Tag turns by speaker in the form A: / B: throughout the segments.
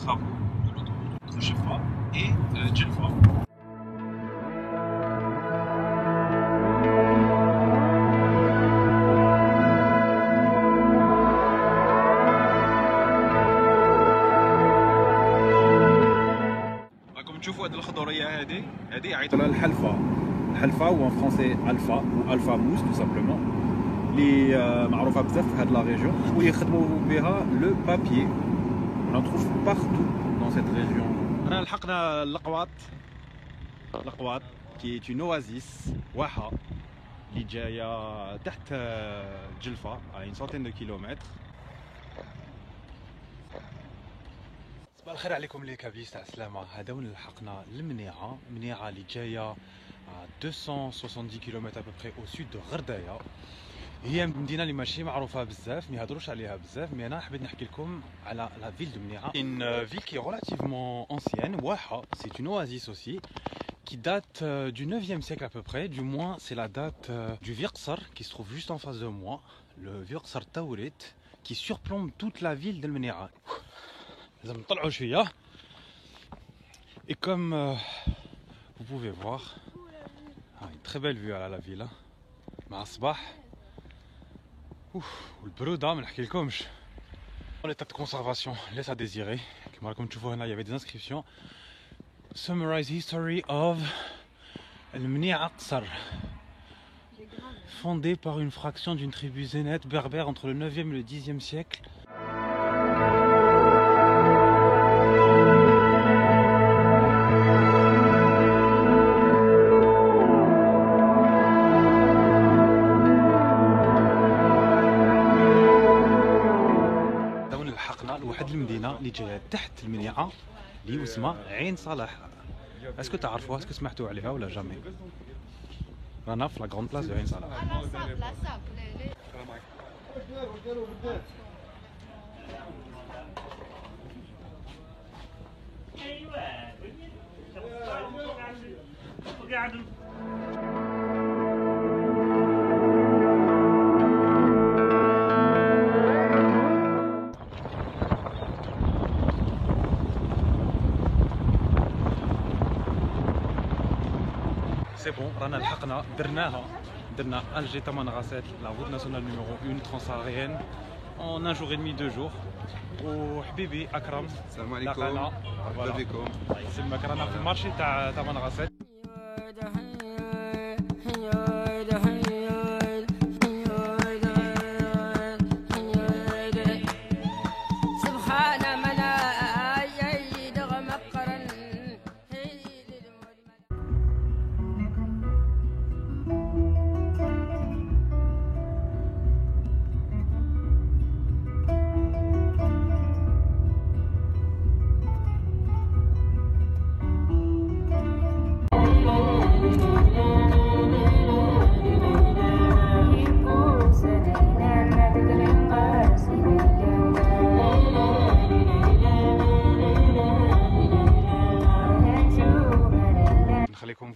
A: travaux de l'autoroute entre Jefa et Djelfa. راكم تشوفوا هذه الخضوريه هذه يعيطوا لها الحلفه ou en français alpha ou alpha mousse tout simplement اللي معروفه بزاف في هذه لا ريجيون واللي يخدموا بها لو بابيي. On en trouve partout dans cette région. رانا لحقنا القواط qui est une oasis واحة اللي جايه تحت جلفة à une centaine de kilomètres. صباح الخير عليكم لي كابيس تاع السلامة. هذا وين لحقنا المنيعة اللي جايه 270 كيلومتر à peu près au sud de غرداية. هي مدينه اللي ماشي معروفه بزاف، ما يهضروش عليها بزاف، مي انا حبيت نحكي لكم على لا فيل دو منيعه. une ville qui est relativement ancienne. Waha, c'est une oasis aussi qui date du 9e siècle à peu près, du moins c'est la date du Viqsar qui se trouve juste en face de moi, le Viqsar Tawrit qui surplombe toute la ville de Mni'a. لازم نطلعوا شويه. Et comme vous pouvez voir, une très belle vue à la ville مع الصباح. والبرودة ما نحكي لكمش. l'état de conservation laisse à désirer. كما راكم تشوفوا هنا il y avait des inscriptions. Summarize history of المنيعة قصر. Fondée par une fraction d'une tribu zénète berbère entre le 9e et le 10e siècle. لواحد المدينه اللي جايه تحت المنيعه اللي اسمها عين صلاح. اسكو تعرفوها؟ اسكو سمعتوا عليها ولا جامي؟ رانا في لا غروند بلاص دو عين صلاح. C'est bon, رانا لحقنا درنا Alger Tamanrasset, la route nationale numéro 1 transsaharienne en un jour et demi, 2 jours. وحبيبي أكرم
B: السلام عليكم.
A: مرحبا بكم. الله يسلمك. رانا في المارشي تاع تامنغاسيت.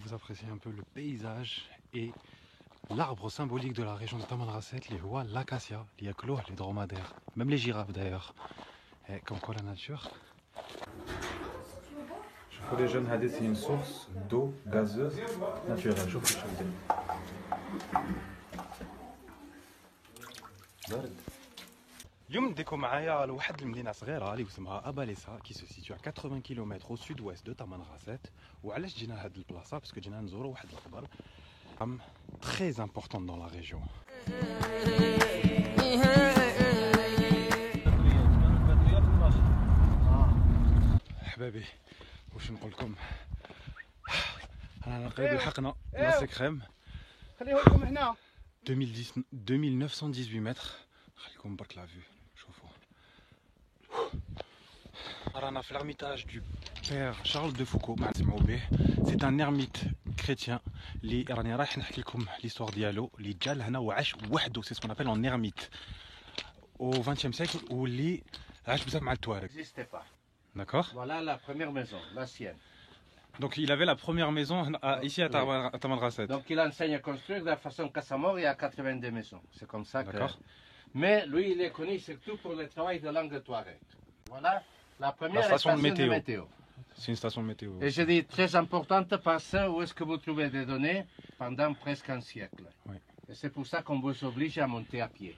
A: Vous appréciez un peu le paysage et l'arbre symbolique de la région de Tamanrasset, les lois, l'acacia, les clos, les dromadaires, même les girafes d'ailleurs. Et comme quoi la nature. Je vois les jeunes, c'est une source d'eau gazeuse naturelle. Je اليوم نديكم معايا لواحد المدينه صغيره اللي اسمها اباليسا qui se situe à 80 km au sud-ouest de Tamanrasset. وعلاش جينا لهاد البلاصه؟ باسكو جينا نزوروا واحد الخبر très importante dans la région. حبابي واش نقول لكم، رانا قريب لحقنا لاس كريم.
B: خليه لكم هنا
A: 2918 متر. خليكم برك لا فيو. شوفوا رانا في l'ermitage du père Charles de Foucault. ما تسمعوا به. C'est un ermite chrétien اللي راني رايح نحكي لكم l'histoire ديالو اللي جا لهنا وعاش وحده. C'est ce qu'on appelle en ermite au 20e siècle واللي عاش بزاف مع التوارق. D'accord.
B: Voilà la première maison, la sienne.
A: Donc il avait la première maison ici à Tamanrasset.
B: Donc il enseigne à construire de la façon qu'à sa mort il y a 82 maisons. C'est comme ça que...
A: D'accord.
B: Mais lui il est connu surtout pour le travail de langue touareg. Voilà La première
A: station de
B: station
A: météo. C'est une station de météo.
B: Et je dis très importante parce que où est-ce que vous trouvez des données pendant presque un siècle.
A: Oui.
B: Et c'est pour ça qu'on vous oblige à monter à pied.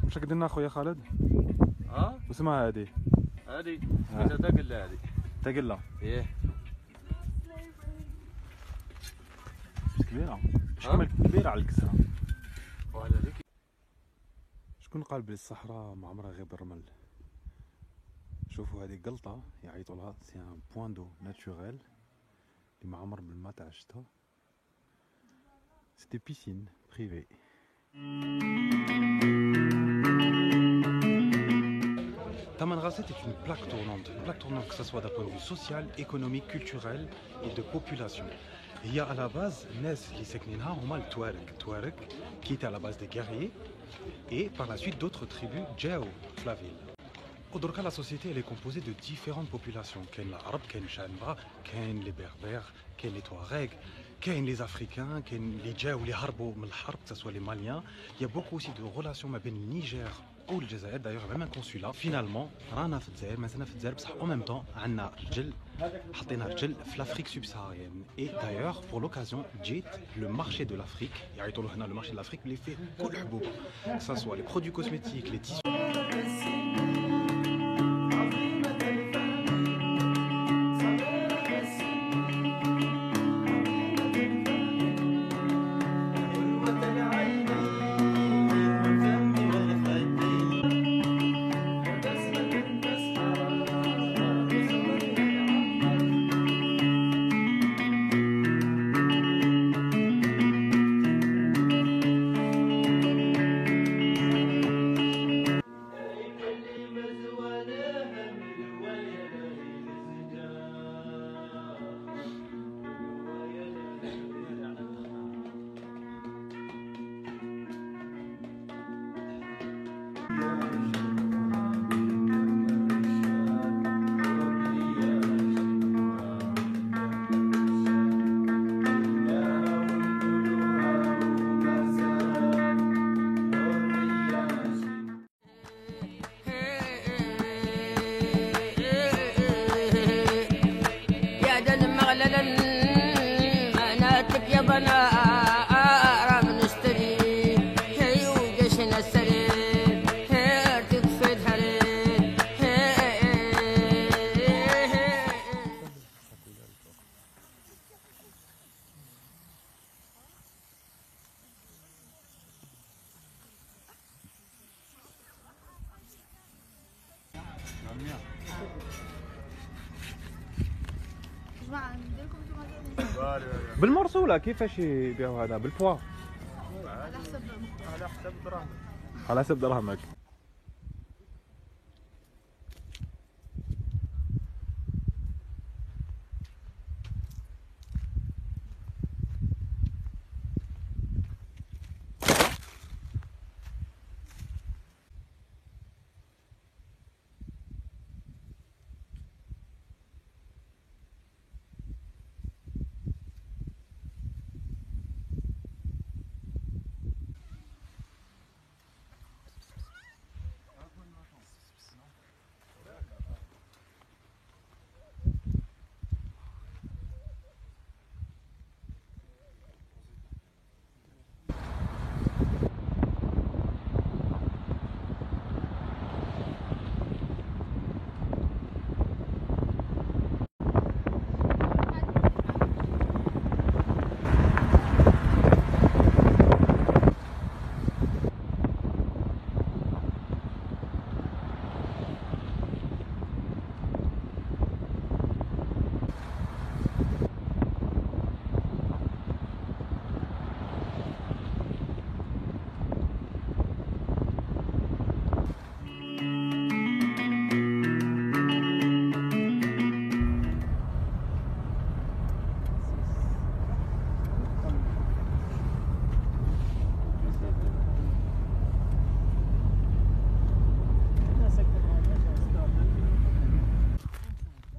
A: واش قدرنا خويا خالد؟ واسمها هادي؟
C: هذه سميتها داقله هذه.
A: داقله.
C: ايه
A: كبيره. شكون كبيره على الكسره.
C: وهذا هذيك.
A: شكون قال بلي الصحراء ما عمرها غير بالرمل؟ شوفوا هذه قلطه يعيطوا لها سي ان بوان دو ناتوريل اللي ما عمر بالما تاع الشتا. سي دي بيسين بريفي. Tamanrasset est une plaque tournante que ce soit d'un point de vue social, économique, culturel et de population. Et il y a à la base, Nes qui s'est Touareg, qui était à la base des guerriers, et par la suite d'autres tribus, Djao, la ville. Aujourd'hui, la société elle est composée de différentes populations. Ken l'Arabe, Ken Shanba, Ken les Berbères, Ken les Touaregs, Ken les Africains, Ken les Djao, les Harbo, que ce soit les Maliens. Il y a beaucoup aussi de relations avec le Niger ou le Jazair, d'ailleurs même un consulat. Finalement, رانا في الجزائر مازلنا في الجزائر بصح en même temps عندنا رجل حطينا رجل في l'Afrique subsaharienne. Et d'ailleurs pour l'occasion جيت le marché de l'Afrique يعيطوا له هنا le marché de l'Afrique اللي فيه كل حبوب que ce soit les produits cosmétiques, les tissus. بالمرسولة كيفاش يبيعوا هذا بالبوا؟
C: على حسب دراهم.
A: على حسب دراهمك.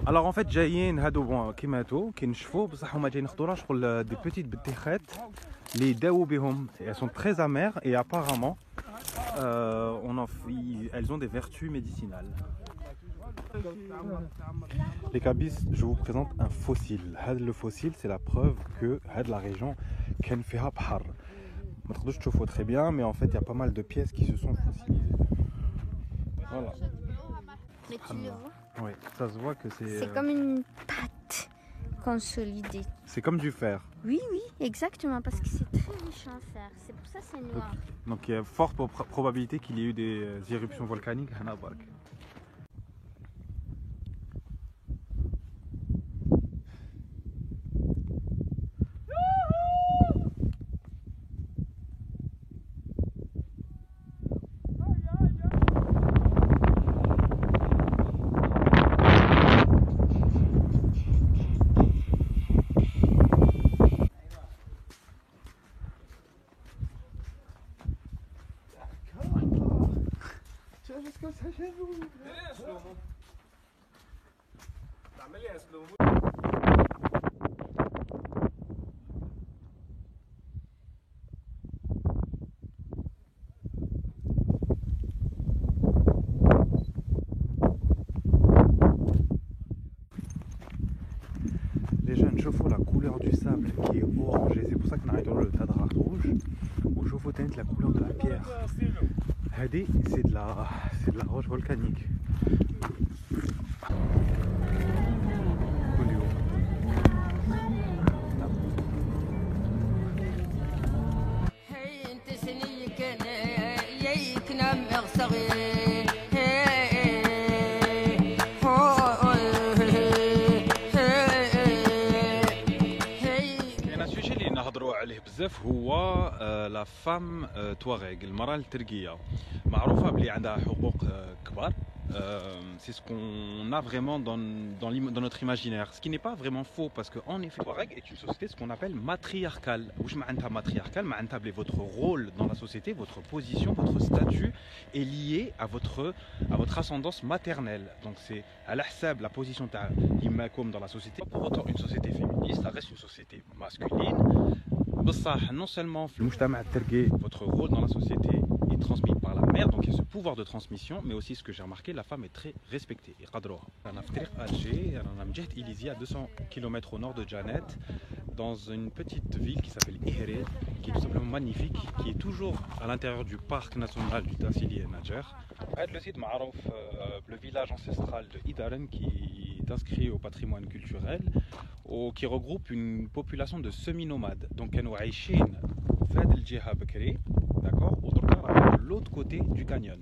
A: Alors en fait جايين هادو بون كيما هادو كينشفوا بصح هما جايين ياخذوا شغل دي بيتيت بطيخات اللي يداووا بهم. Elles sont très amères et apparemment elles ont des vertus médicinales. Les Kabis, je vous présente un fossile. Le fossile, c'est la preuve que la région كان فيها بحر. ما تقدروش تشوفوا très bien, mais en fait il y a pas mal de pièces qui se sont fossilisées. Voilà.
D: Mais tu le vois?
A: Oui, ça se voit que c'est...
D: C'est comme une pâte consolidée.
A: C'est comme du fer.
D: Oui, oui, exactement, parce que c'est très riche en fer. C'est pour ça que c'est noir.
A: Donc il y a forte probabilité qu'il y ait eu des éruptions volcaniques à Nabark. Les jeunes chauffent la couleur du sable qui est orange et c'est pour ça qu'on a le tadra rouge. Ou chauffe la couleur de la pierre. Hadi, c'est de la roche volcanique. هو لا فام تواريغ المرأة التركية معروفة بلي عندها حقوق كبار. C'est ce qu'on a vraiment dans notre imaginaire, ce qui n'est pas vraiment faux parce qu'en effet, Touareg est une société ce qu'on appelle matriarcale. Matriarcale, votre rôle dans la société, votre position, votre statut est lié à votre ascendance maternelle. Donc c'est à l'ahsab, la position d'Imakom dans la société. Pour autant, une société féministe, ça reste une société masculine. Non seulement votre rôle dans la société est transmis par la mère, donc il y a ce pouvoir de transmission, mais aussi ce que j'ai remarqué, la femme est très respectée. Alger, à 200 km au nord de Janet, dans une petite ville qui s'appelle Ihrir, qui est tout simplement magnifique, qui est toujours à l'intérieur du parc national du Tassili et Nadjer. Le village ancestral de Idaren qui est inscrit au patrimoine culturel, qui regroupe une population de semi-nomades. Donc, nous sommes d'accord, de l'autre côté du canyon.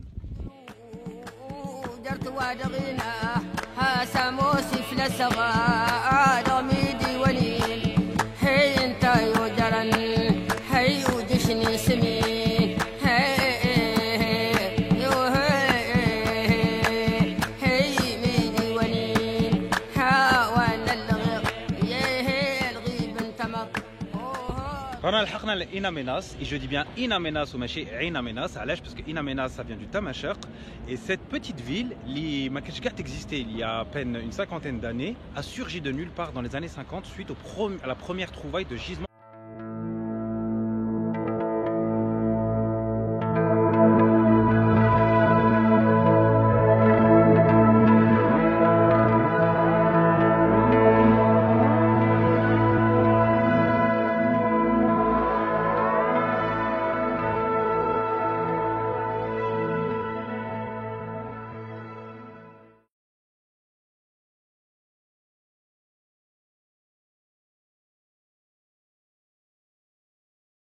A: رانا لحقنا لإنا ميناس et je dis bien إنا ميناس وماشي عينا ميناس. علاش؟ parce que إنا ميناس ça vient du Tamashaq et cette petite ville اللي ما كانتش قاع exister il y a à peine une cinquantaine d'années a surgi de nulle part dans les années 50 suite à la première trouvaille de gisements